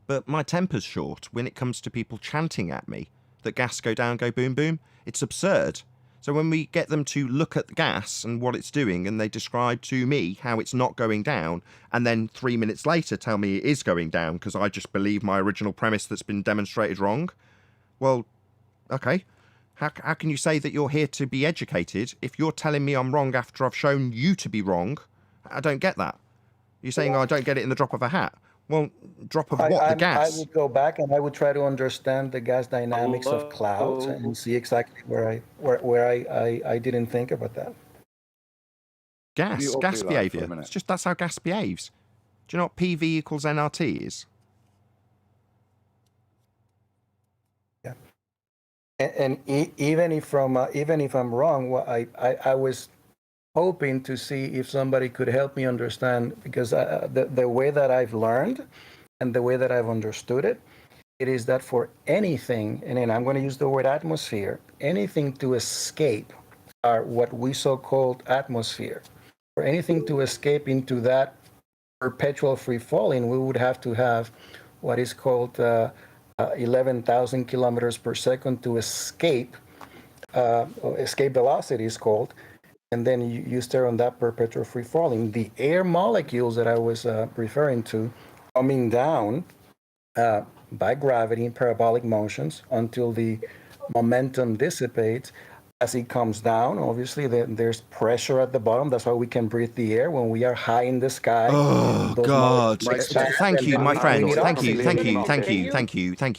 but my temper's short when it comes to people chanting at me that gas go down, go boom, boom. It's absurd. So when we get them to look at the gas and what it's doing, and they describe to me how it's not going down, and then 3 minutes later tell me it is going down because I just believe my original premise that's been demonstrated wrong, well, okay. How can you say that you're here to be educated if you're telling me I'm wrong after I've shown you to be wrong? I don't get that. You're saying, I don't get it in the drop of a hat. Well, drop of what? The gas? I would go back and I would try to understand the gas dynamics of clouds and see exactly where I didn't think about that. Gas behavior. It's just that's how gas behaves. Do you know what PV equals nRT is? Yeah. And even if I'm wrong, well, I was hoping to see if somebody could help me understand, because the way that I've learned and the way that I've understood it, it is that for anything, and then I'm going to use the word atmosphere, anything to escape are what we so-called atmosphere. For anything to escape into that perpetual free falling, we would have to have what is called 11,000 kilometers per second to escape. Escape velocity is called. And then you stare on that perpetual free falling. The air molecules that I was referring to coming down by gravity in parabolic motions until the momentum dissipates. As it comes down, obviously there's pressure at the bottom. That's why we can breathe the air when we are high in the sky. Oh, God. Thank you, my friend. Thank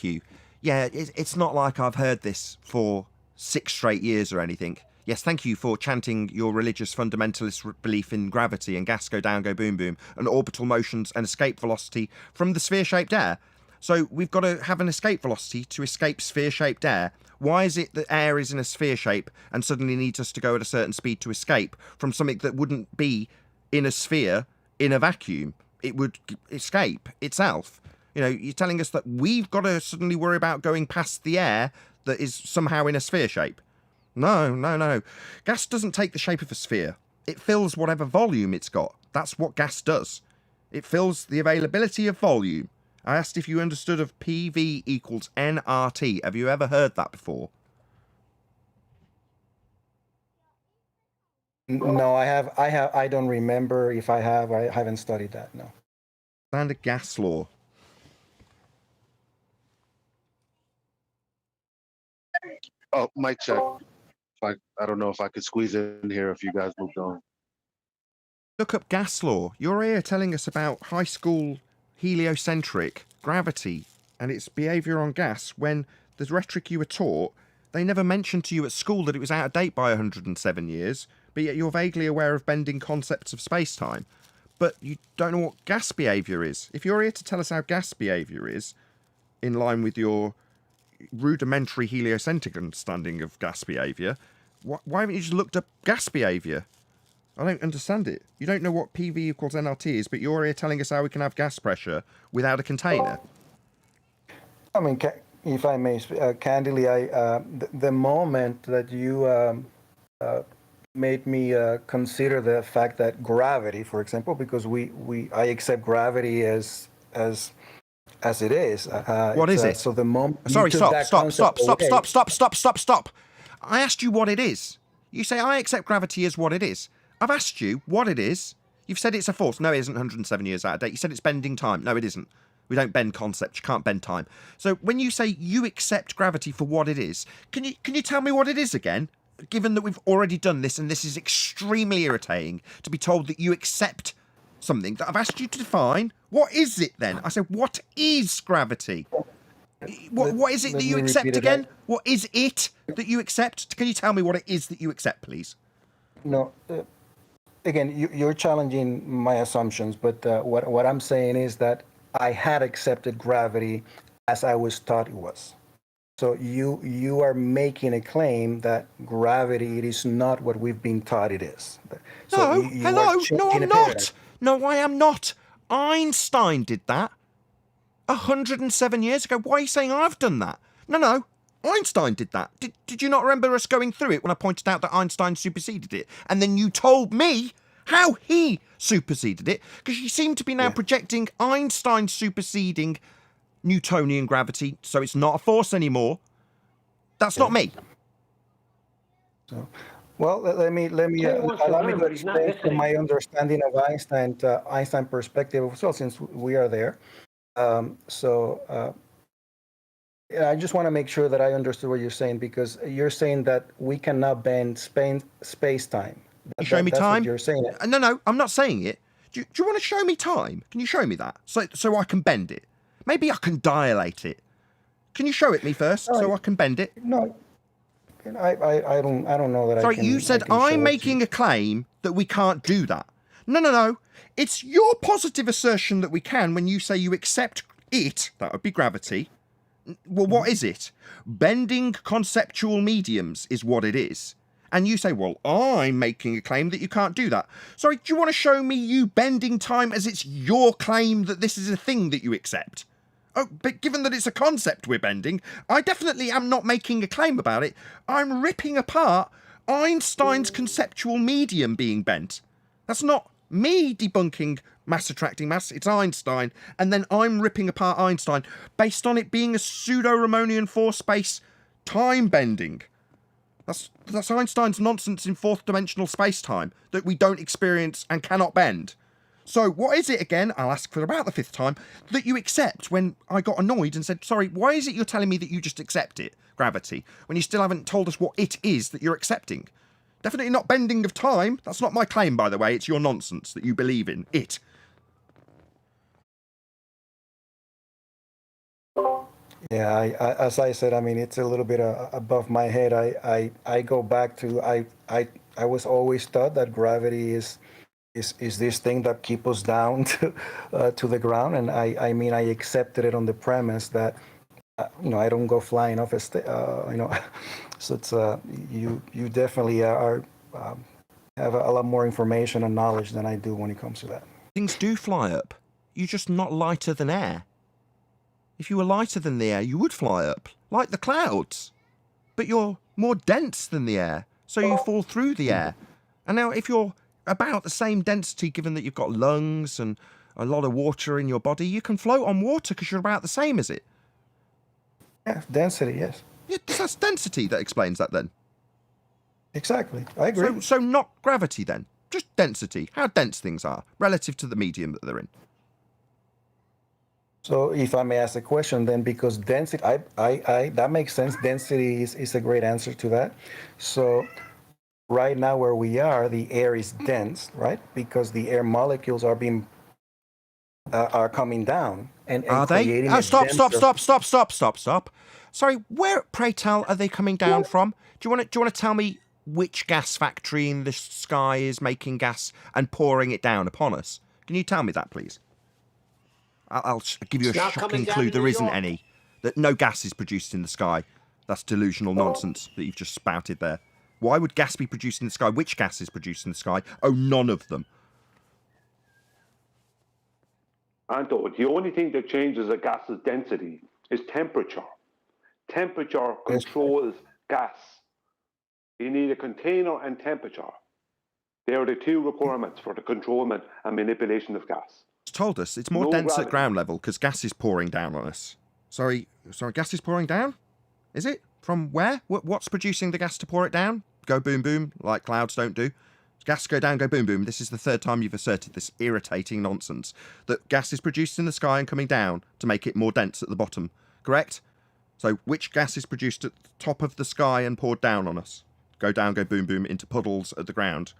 you. Yeah, it's not like I've heard this for 6 straight years or anything. Yes, thank you for chanting your religious fundamentalist belief in gravity and gas go down, go boom, boom, and orbital motions and escape velocity from the sphere-shaped air. So we've got to have an escape velocity to escape sphere-shaped air. Why is it that air is in a sphere shape and suddenly needs us to go at a certain speed to escape from something that wouldn't be in a sphere, in a vacuum? It would escape itself. You know, you're telling us that we've got to suddenly worry about going past the air that is somehow in a sphere shape. No. Gas doesn't take the shape of a sphere. It fills whatever volume it's got. That's what gas does. It fills the availability of volume. I asked if you understood of PV equals nRT. Have you ever heard that before? No, I don't remember if I have. I haven't studied that, no. Standard gas law. Oh, mic check. I don't know if I could squeeze in here if you guys moved on. Look up gas law. You're here telling us about high school heliocentric gravity and its behaviour on gas when the rhetoric you were taught, they never mentioned to you at school that it was out of date by 107 years, but yet you're vaguely aware of bending concepts of space-time. But you don't know what gas behaviour is. If you're here to tell us how gas behaviour is, in line with your rudimentary heliocentric understanding of gas behaviour, why haven't you just looked up gas behaviour? I don't understand it. You don't know what PV equals nRT is, but you're here telling us how we can have gas pressure without a container. I mean, if I may, candidly, the moment that you made me consider the fact that gravity, for example, because I accept gravity as it is. What is it? So the moment. Sorry, stop. I asked you what it is. You say I accept gravity as what it is. I've asked you what it is. You've said it's a force. No, it isn't 107 years out of date. You said it's bending time. No, it isn't. We don't bend concepts. You can't bend time. So when you say you accept gravity for what it is, can you tell me what it is again? Given that we've already done this, and this is extremely irritating to be told that you accept something that I've asked you to define. What is it then? I said, what is gravity? What is it that you accept again? What is it that you accept? Can you tell me what it is that you accept, please? No. Again, you're challenging my assumptions, but what I'm saying is that I had accepted gravity as I was taught it was. So you are making a claim that gravity, it is not what we've been taught it is. So No, I'm not. No, I am not. Einstein did that 107 years ago. Why are you saying I've done that? No. Einstein did that. Did you not remember us going through it when I pointed out that Einstein superseded it? And then you told me how he superseded it? Because you seem to be now projecting Einstein superseding Newtonian gravity, so it's not a force anymore. That's not me. So, well, let me allow me to explain from my understanding of Einstein perspective as well, since we are there. I just want to make sure that I understood what you're saying, because you're saying that we cannot bend space-time. You show me that's time? What you're saying. No, I'm not saying it. Do you want to show me time? Can you show me that so I can bend it? Maybe I can dilate it. Can you show it me first so I can bend it? No, I don't know that. Sorry, you said I'm making a claim that we can't do that. No. It's your positive assertion that we can when you say you accept it. That would be gravity. Well, what is it? Bending conceptual mediums is what it is. And you say, well, I'm making a claim that you can't do that. Sorry, do you want to show me you bending time as it's your claim that this is a thing that you accept? Oh, but given that it's a concept we're bending, I definitely am not making a claim about it. I'm ripping apart Einstein's conceptual medium being bent. That's not me debunking mass attracting mass, it's Einstein, and then I'm ripping apart Einstein based on it being a pseudo-Ramonian force space time bending. That's Einstein's nonsense in fourth dimensional space-time that we don't experience and cannot bend. So what is it again, I'll ask for about the fifth time, that you accept when I got annoyed and said, sorry, why is it you're telling me that you just accept it, gravity, when you still haven't told us what it is that you're accepting? Definitely not bending of time. That's not my claim, by the way. It's your nonsense that you believe in. It. Yeah, as I said, I mean, it's a little bit above my head. I go back to, I was always taught that gravity is this thing that keeps us down to the ground. And I mean, I accepted it on the premise that, I don't go flying off so it's, you definitely have a lot more information and knowledge than I do when it comes to that. Things do fly up. You're just not lighter than air. If you were lighter than the air, you would fly up, like the clouds. But you're more dense than the air, so you fall through the air. And now if you're about the same density, given that you've got lungs and a lot of water in your body, you can float on water because you're about the same as it. Yeah, density, yes. Yeah, that's density that explains that then. Exactly, I agree. So not gravity then, just density, how dense things are relative to the medium that they're in. So if I may ask a question then, because density, that makes sense. Density is a great answer to that. So right now where we are, the air is dense, right? Because the air molecules are are coming down and Are they? creating Oh, a stop! denser- Sorry, where, pray tell, are they coming down from? Do you want to tell me which gas factory in the sky is making gas and pouring it down upon us? Can you tell me that, please? I'll give you a It's not coming shocking down clue. in There New isn't York. any. That no gas is produced in the sky. That's delusional nonsense that you've just spouted there. Why would gas be produced in the sky? Which gas is produced in the sky? Oh, none of them. Anto, the only thing that changes a gas's density is temperature. Temperature controls gas. You need a container and temperature. They are the two requirements for the controlment and manipulation of gas. It's told us it's more No dense gravity. at ground level because gas is pouring down on us. Sorry, gas is pouring down? Is it? From where? What's producing the gas to pour it down? Go boom boom, like clouds don't do. Gas go down, go boom boom. This is the third time you've asserted this irritating nonsense. That gas is produced in the sky and coming down to make it more dense at the bottom. Correct? So which gas is produced at the top of the sky and poured down on us? Go down, go boom boom into puddles at the ground.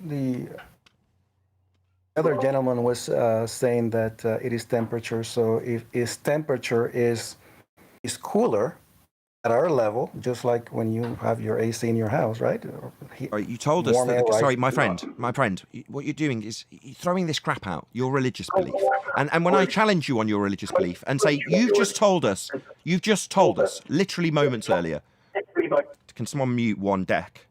The other gentleman was saying that it is temperature. So if temperature is cooler at our level, just like when you have your AC in your house, right? Right, you told us warm that. air, right? Sorry, my friend. What you're doing is you're throwing this crap out. Your religious belief, and when I challenge you on your religious belief and say you've just told us, literally moments earlier. Can someone mute one deck?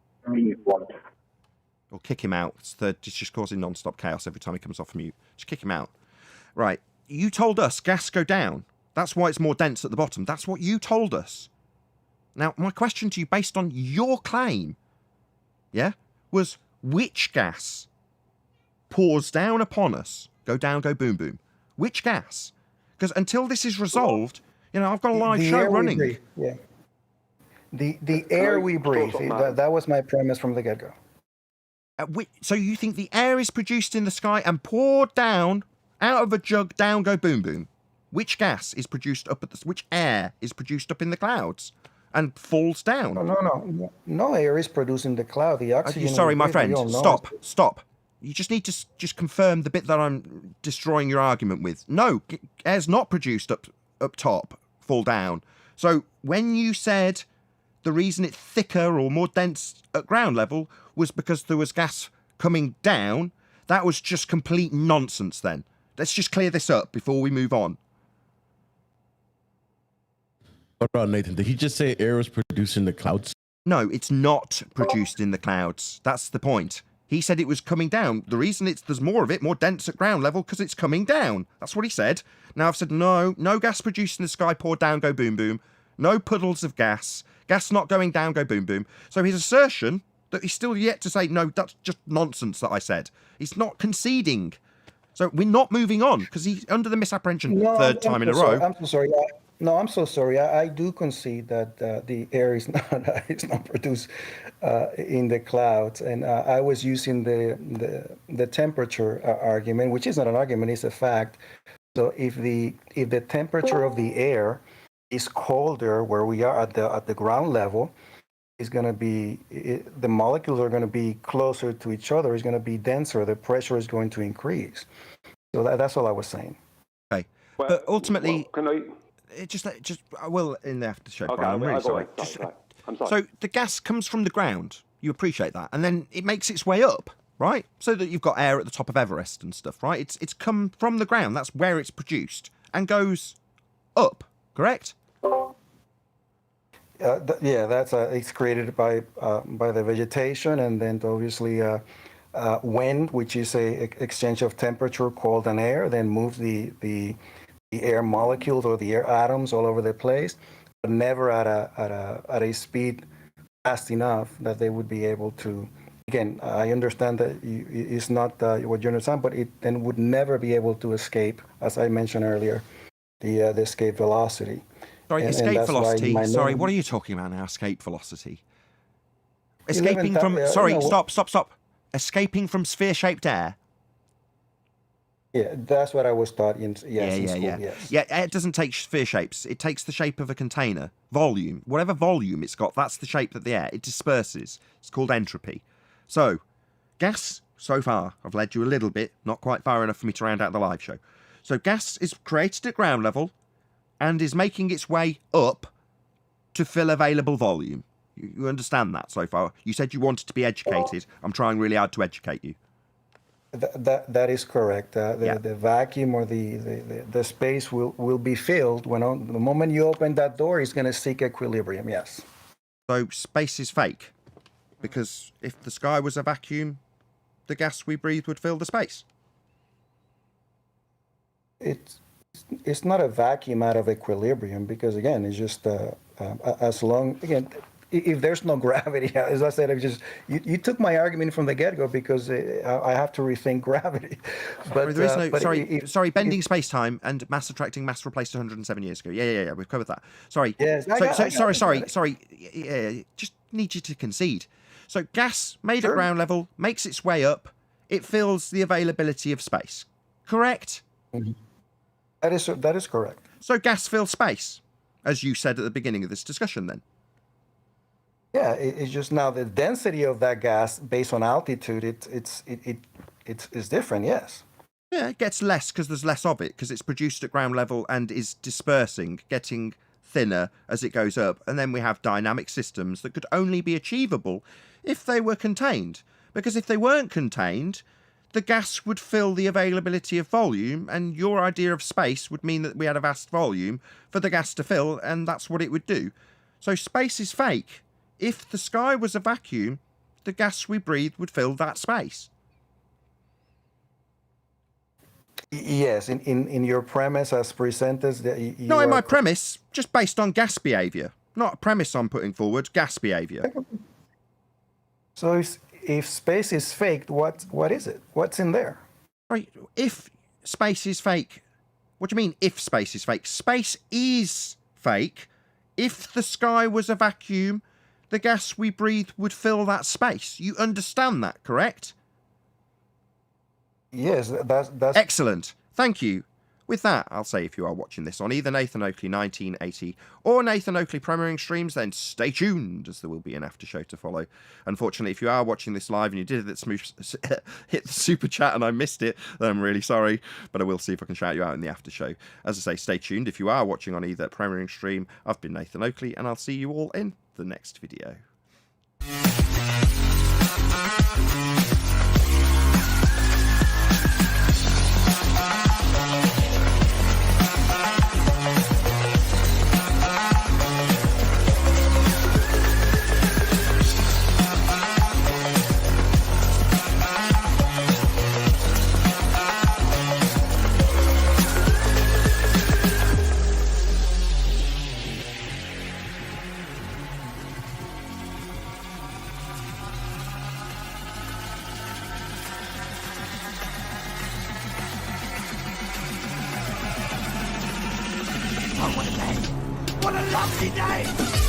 Or kick him out. It's just causing non-stop chaos every time he comes off mute. Just kick him out. Right. You told us gas go down. That's why it's more dense at the bottom. That's what you told us. Now, my question to you, based on your claim, was which gas pours down upon us? Go down, go boom, boom. Which gas? Because until this is resolved, I've got a live show running. Yeah. The air we breathe. That was my premise from the get-go. So you think the air is produced in the sky and poured down out of a jug, down go boom, boom? Which gas is produced which air is produced up in the clouds and falls down? No air is produced in the cloud. The oxygen. Sorry, my friend. Stop. You just need to just confirm the bit that I'm destroying your argument with. No, air's not produced up top, fall down. So when you said the reason it's thicker or more dense at ground level was because there was gas coming down, that was just complete nonsense then. Let's just clear this up before we move on. What about Nathan? Did he just say air was produced in the clouds? No, it's not produced in the clouds. That's the point. He said it was coming down. The reason there's more of it, more dense at ground level, because it's coming down. That's what he said. Now I've said no gas produced in the sky, poured down, go boom boom. No puddles of gas. Gas not going down, go boom boom. So his assertion that he's still yet to say, no, that's just nonsense that I said. He's not conceding. So we're not moving on because he's under the misapprehension third time in a row. I'm so sorry. I'm so sorry. I do concede that the air is not produced in the clouds, and I was using the temperature argument, which is not an argument; it's a fact. So if the temperature of the air is colder where we are at the ground level, is going to be the molecules are going to be closer to each other. It's going to be denser. The pressure is going to increase. So that's all I was saying. Okay, but ultimately, can I? I will in the after show. Okay, Brian, I'm really sorry. I'm sorry. So the gas comes from the ground. You appreciate that, and then it makes its way up, right? So that you've got air at the top of Everest and stuff, right? It's come from the ground. That's where it's produced and goes up. Correct? That's it's created by the vegetation, and then obviously wind, which is a exchange of temperature, cold and air, then moves the air molecules or the air atoms all over the place, but never at a speed fast enough that they would be able to. Again, I understand that it's not what you understand, but it then would never be able to escape, as I mentioned earlier, the escape velocity. Sorry, escape velocity. Sorry, what are you talking about now? Escape velocity. Escaping from. Sorry, stop. Escaping from sphere-shaped air. Yeah, that's what I was taught in school. Yeah. Yes. Yeah, it doesn't take sphere shapes. It takes the shape of a container. Volume. Whatever volume it's got, that's the shape that the air. It disperses. It's called entropy. So, gas, so far, I've led you a little bit, not quite far enough for me to round out the live show. So gas is created at ground level and is making its way up to fill available volume. You understand that so far? You said you wanted to be educated. I'm trying really hard to educate you. That is correct. The vacuum or the space will be filled when the moment you open that door, it's going to seek equilibrium. Yes. So space is fake, because if the sky was a vacuum, the gas we breathe would fill the space. It's not a vacuum out of equilibrium, because again, it's just as long again. If there's no gravity, as I said, you took my argument from the get-go, because I have to rethink gravity. But there is no sorry. Bending space-time and mass attracting mass replaced 107 years ago. Yeah. We've covered that. Sorry. Yes. Sorry. Yeah. Just need you to concede. So gas made at ground level makes its way up. It fills the availability of space. Correct. Mm-hmm. That is correct. So gas fills space, as you said at the beginning of this discussion. Then. Yeah, it's just now the density of that gas based on altitude. It's different. Yes. Yeah, it gets less because there's less of it, because it's produced at ground level and is dispersing, getting thinner as it goes up. And then we have dynamic systems that could only be achievable if they were contained. Because if they weren't contained, the gas would fill the availability of volume, and your idea of space would mean that we had a vast volume for the gas to fill, and that's what it would do. So space is fake. If the sky was a vacuum, the gas we breathe would fill that space. Yes, in your premise as presented. No, in my premise, just based on gas behaviour. Not a premise I'm putting forward, gas behaviour. So if space is faked, what is it? What's in there? Right, if space is fake, what do you mean if space is fake? Space is fake. If the sky was a vacuum, the gas we breathe would fill that space. You understand that, correct? Yes, that's... Excellent. Thank you. With that, I'll say if you are watching this on either Nathan Oakley 1980 or Nathan Oakley premiering streams, then stay tuned, as there will be an after show to follow. Unfortunately, if you are watching this live and you did hit the super chat and I missed it, then I'm really sorry, but I will see if I can shout you out in the after show. As I say, stay tuned. If you are watching on either premiering stream, I've been Nathan Oakley, and I'll see you all in the next video. What a lovely day!